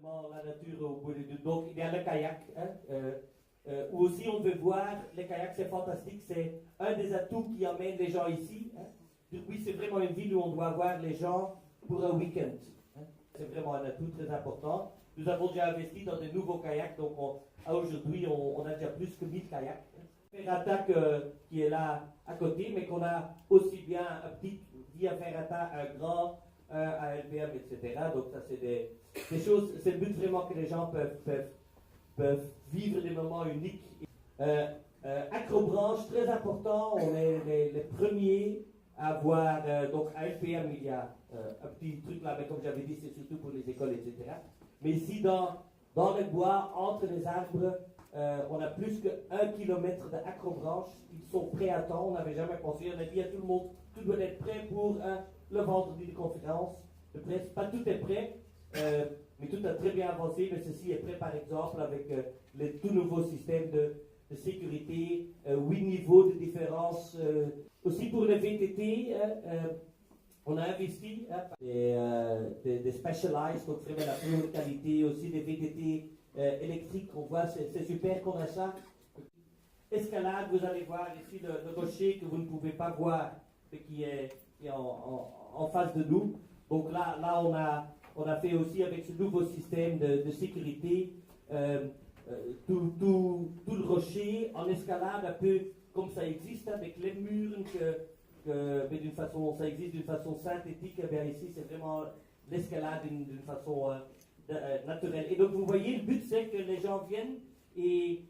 vraiment la nature au bout des deux. Donc, il y a le kayak, hein, où aussi on veut voir les kayaks, c'est fantastique, c'est un des atouts qui emmène les gens ici. Hein. Oui, c'est vraiment une ville où on doit avoir les gens pour un week-end. Hein. C'est vraiment un atout très important. Nous avons déjà investi dans de nouveaux kayaks, donc aujourd'hui, on a déjà plus que 1000 kayaks. Ferrata qui est là à côté, mais qu'on a aussi bien un petit via Ferrata, un grand, un LPM, etc. Donc ça, c'est des choses, c'est le but vraiment que les gens peuvent vivre des moments uniques. Acrobranche, très important, on est les premiers à avoir, donc à LPM, il y a un petit truc là, mais comme j'avais dit, c'est surtout pour les écoles, etc. Mais ici, dans le bois, entre les arbres, on a plus que 1 kilomètre d'acrobranche. Ils sont prêts à temps, on n'avait jamais pensé. On a dit à tout le monde, tout doit être prêt pour le vendredi de conférence. De presse. Pas tout est prêt, mais tout a très bien avancé. Mais ceci est prêt, par exemple, avec les tout nouveaux systèmes de sécurité, 8 niveaux de différence. Aussi pour le VTT, on a investi des Specialized, donc vraiment la plus haute qualité, aussi des VTT électriques. On voit, c'est super qu'on a ça. Escalade, vous allez voir ici le rocher que vous ne pouvez pas voir, qui est en face de nous. Donc là on a fait aussi avec ce nouveau système de sécurité tout le rocher en escalade, un peu comme ça existe, avec les murs, mais d'une façon, ça existe d'une façon synthétique. Bien ici, c'est vraiment l'escalade d'une façon naturelle. Et donc vous voyez, le but c'est que les gens viennent et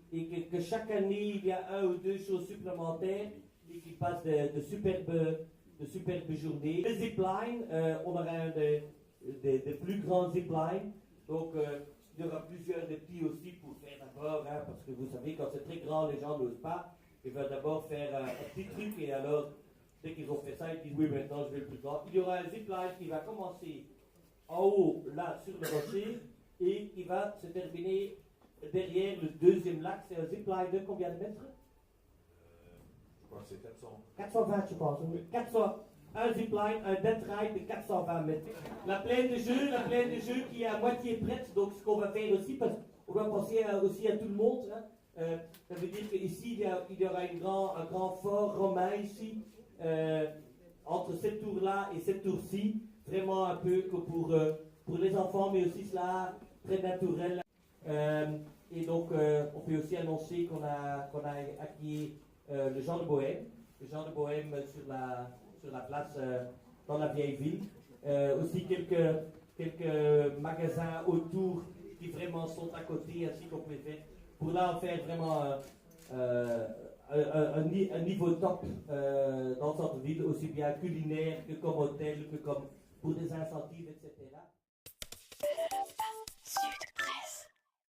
que chaque année il y a 1 ou 2 choses supplémentaires et qu'ils passent de superbes journées. Le zipline, on aura un des plus grands ziplines. Donc il y aura plusieurs de petits aussi pour faire d'abord, hein, parce que vous savez, quand c'est très grand, les gens n'osent pas. Ils veulent d'abord faire un petit truc et alors, dès qu'ils ont fait ça, ils disent oui, maintenant je vais le plus grand. Il y aura un zipline qui va commencer en haut, là, sur le rocher, et qui va se terminer derrière le deuxième lac. C'est un zipline de combien de mètres? Je crois que c'est 400. 420, je pense. Oui. 400. Un zipline, un death ride de 420 mètres. La plaine de jeu qui est à moitié prête. Donc, ce qu'on va faire aussi, parce qu'on doit penser aussi à tout le monde. Hein. Ça veut dire qu'ici, il y aura un grand fort romain ici, entre cette tour-là et cette tour-ci. Vraiment un peu que pour les enfants, mais aussi cela très naturel. Et donc, on peut aussi annoncer qu'on a acquis le Jean de Bohème. Le Jean de Bohème sur la place dans la vieille ville. Aussi quelques magasins autour qui vraiment sont à côté, ainsi qu'on peut faire. Pour là, en faire vraiment un niveau top dans le centre-ville, aussi bien culinaire que comme hôtel, que comme pour des incentives, etc. Sud Presse.